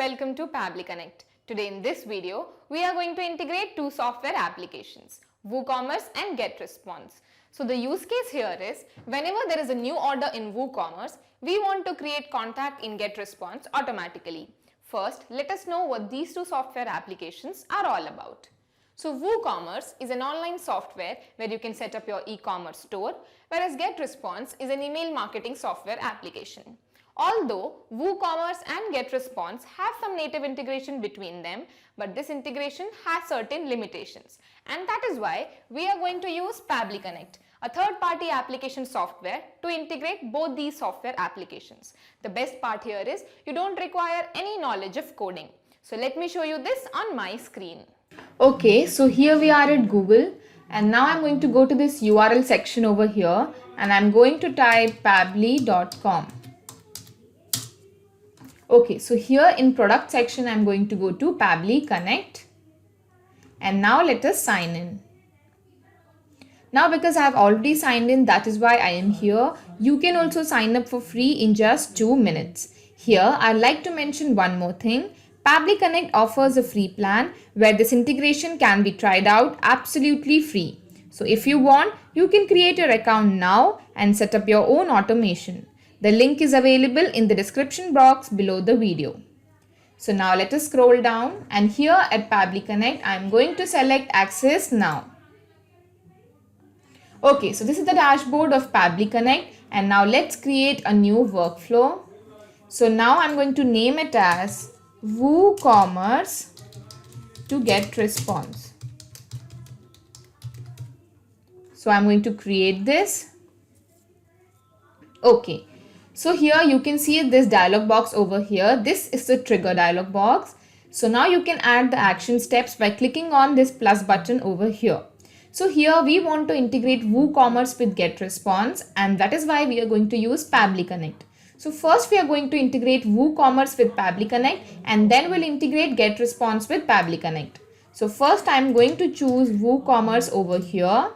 welcome to Pabbly Connect. Today in this video, we are going to integrate two software applications, WooCommerce and GetResponse. So the use case here is, whenever there is a new order in WooCommerce, we want to create contact in GetResponse automatically. First, let us know what these two software applications are all about. So WooCommerce is an online software where you can set up your e-commerce store, whereas GetResponse is an email marketing software application. Although WooCommerce and GetResponse have some native integration between them, but this integration has certain limitations, and that is why we are going to use Pabbly Connect, a third-party application software, to integrate both these software applications. The best part here is you don't require any knowledge of coding. So let me show you this on my screen. Okay, so here we are at Google, and now I'm going to go to this URL section over here, and I'm going to type pabbly.com. Okay, so here in product section, I'm going to go to Pabbly Connect, and now let us sign in. Now because I have already signed in, that is why I am here. You can also sign up for free in just 2 minutes. Here, I'd like to mention one more thing. Pabbly Connect offers a free plan where this integration can be tried out absolutely free. So if you want, you can create your account now and set up your own automation. The link is available in the description box below the video. So now let us scroll down, and here at Pabbly Connect, I am going to select Access Now. Okay, so this is the dashboard of Pabbly Connect, and now let's create a new workflow. So now I'm going to name it as WooCommerce to GetResponse. So I'm going to create this. Okay. So here you can see this dialog box over here. This is the trigger dialog box. So now you can add the action steps by clicking on this plus button over here. So here we want to integrate WooCommerce with GetResponse, and that is why we are going to use Pabbly Connect. So first we are going to integrate WooCommerce with Pabbly Connect, and then we'll integrate GetResponse with Pabbly Connect. So first I am going to choose WooCommerce over here,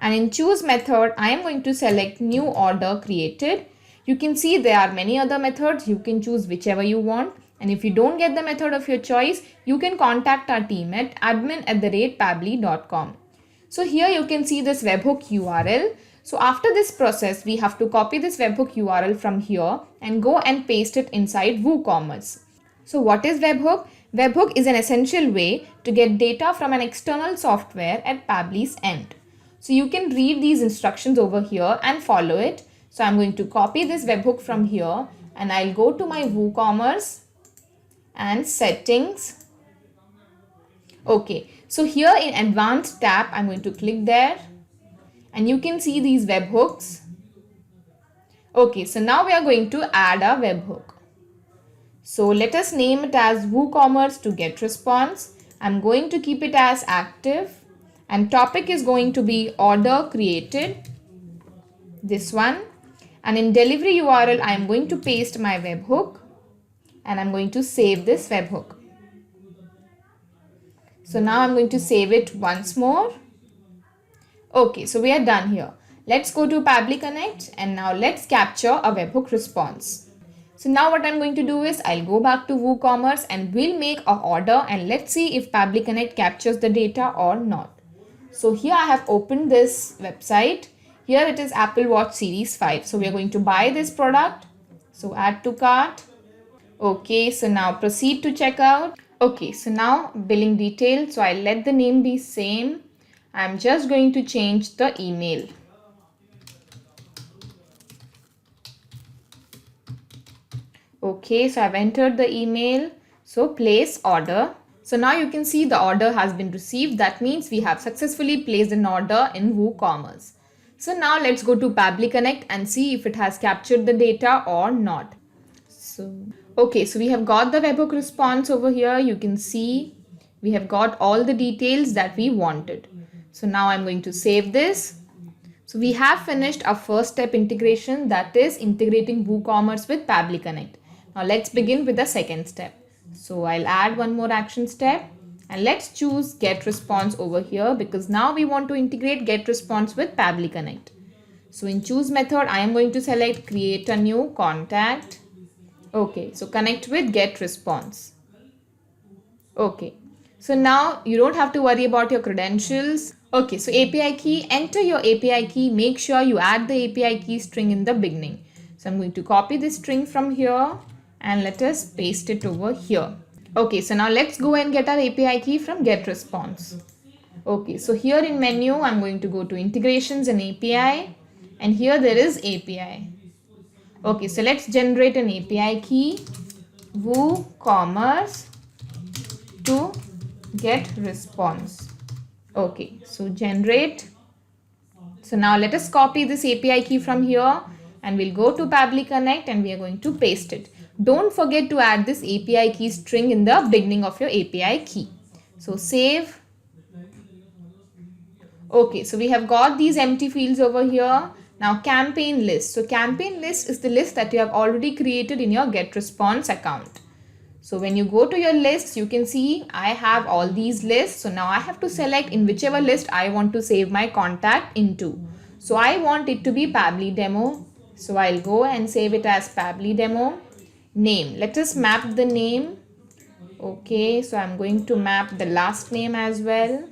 and in choose method I am going to select new order created. You can see there are many other methods. You can choose whichever you want. And if you don't get the method of your choice, you can contact our team at admin@pabbly.com. So here you can see this webhook URL. So after this process, we have to copy this webhook URL from here and go and paste it inside WooCommerce. So what is webhook? Webhook is an essential way to get data from an external software at Pabbly's end. So you can read these instructions over here and follow it. So I'm going to copy this webhook from here, and I'll go to my WooCommerce and settings. Okay, so here in advanced tab, I'm going to click there, and you can see these webhooks. Okay, so now we are going to add a webhook. So let us name it as WooCommerce to GetResponse. I'm going to keep it as active, and topic is going to be order created, this one. And in delivery URL, I am going to paste my webhook, and I'm going to save this webhook. So now I'm going to save it once more. Okay, so we are done here. Let's go to Pabbly Connect, and now let's capture a webhook response. So now what I'm going to do is I'll go back to WooCommerce and we'll make an order, and let's see if Pabbly Connect captures the data or not. So here I have opened this website. Here it is Apple Watch Series 5. So we are going to buy this product. So add to cart. Okay, so now proceed to checkout. Okay, so now billing detail. So I'll let the name be same. I'm just going to change the email. Okay, so I've entered the email. So place order. So now you can see the order has been received. That means we have successfully placed an order in WooCommerce. So now let's go to Pabbly Connect and see if it has captured the data or not. Okay, so we have got the webhook response over here. You can see we have got all the details that we wanted. So now I'm going to save this. So we have finished our first step integration, that is integrating WooCommerce with Pabbly Connect. Now let's begin with the second step. So I'll add one more action step. And let's choose GetResponse over here, because now we want to integrate GetResponse with Pabbly Connect. So in choose method, I am going to select create a new contact. Okay, so connect with GetResponse. Okay, so now you don't have to worry about your credentials. Okay, so API key, enter your API key, make sure you add the API key string in the beginning. So I'm going to copy this string from here and let us paste it over here. Okay, so now let's go and get our API key from GetResponse. Okay, so here in menu, I'm going to go to integrations and API, and here there is API. Okay, so let's generate an API key, WooCommerce to GetResponse. Okay, so generate. So now let us copy this API key from here and we'll go to Pabbly Connect and we are going to paste it. Don't forget to add this API key string in the beginning of your API key. So save. Okay, so we have got these empty fields over here. Now campaign list. So campaign list is the list that you have already created in your GetResponse account. So when you go to your lists, you can see I have all these lists. So now I have to select in whichever list I want to save my contact into. So I want it to be Pabbly Demo. So I'll go and save it as Pabbly Demo. Name. Let us map the name. Okay, so I'm going to map the last name as well.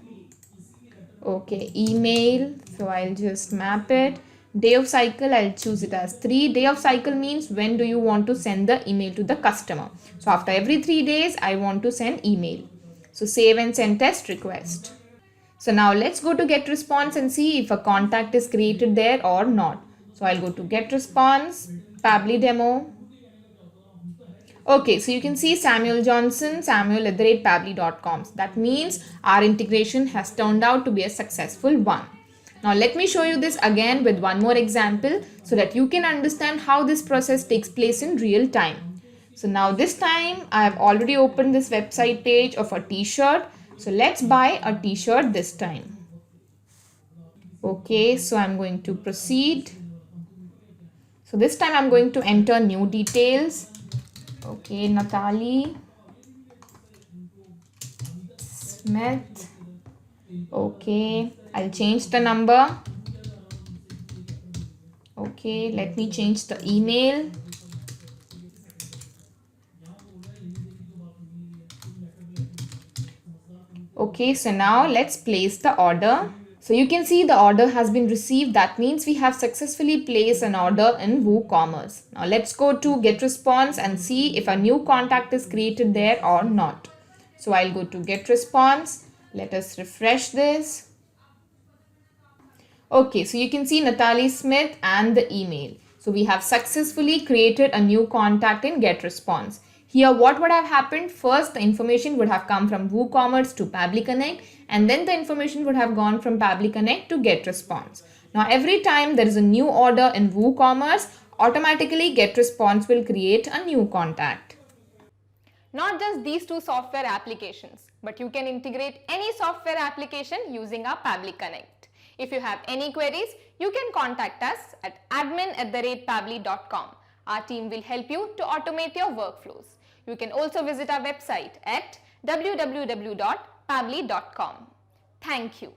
Okay, email. So I'll just map it. Day of cycle, I'll choose it as 3. Day of cycle means when do you want to send the email to the customer. So after every 3 days, I want to send email. So save and send test request. So now let's go to GetResponse and see if a contact is created there or not. So I'll go to GetResponse, Pabbly Demo. Okay, so you can see Samuel Johnson, samuel@pabbly.com. That means our integration has turned out to be a successful one. Now let me show you this again with one more example so that you can understand how this process takes place in real time. So now this time I have already opened this website page of a t-shirt. So let's buy a t-shirt this time. Okay, so I'm going to proceed. So this time I'm going to enter new details. Okay, Natalie Smith. Okay, I'll change the number. Okay, let me change the email. Okay, so now let's place the order. So you can see the order has been received. That means we have successfully placed an order in WooCommerce. Now let's go to GetResponse and see if a new contact is created there or not. So I'll go to GetResponse. Let us refresh this. Okay, so you can see Natalie Smith and the email. So we have successfully created a new contact in GetResponse. Here what would have happened? First, the information would have come from WooCommerce to Pabbly Connect, and then the information would have gone from Pabbly Connect to GetResponse. Now every time there is a new order in WooCommerce, automatically GetResponse will create a new contact. Not just these two software applications, but you can integrate any software application using our Pabbly Connect. If you have any queries, you can contact us at admin@pabbly.com. Our team will help you to automate your workflows. You can also visit our website at www.pabbly.com. Thank you.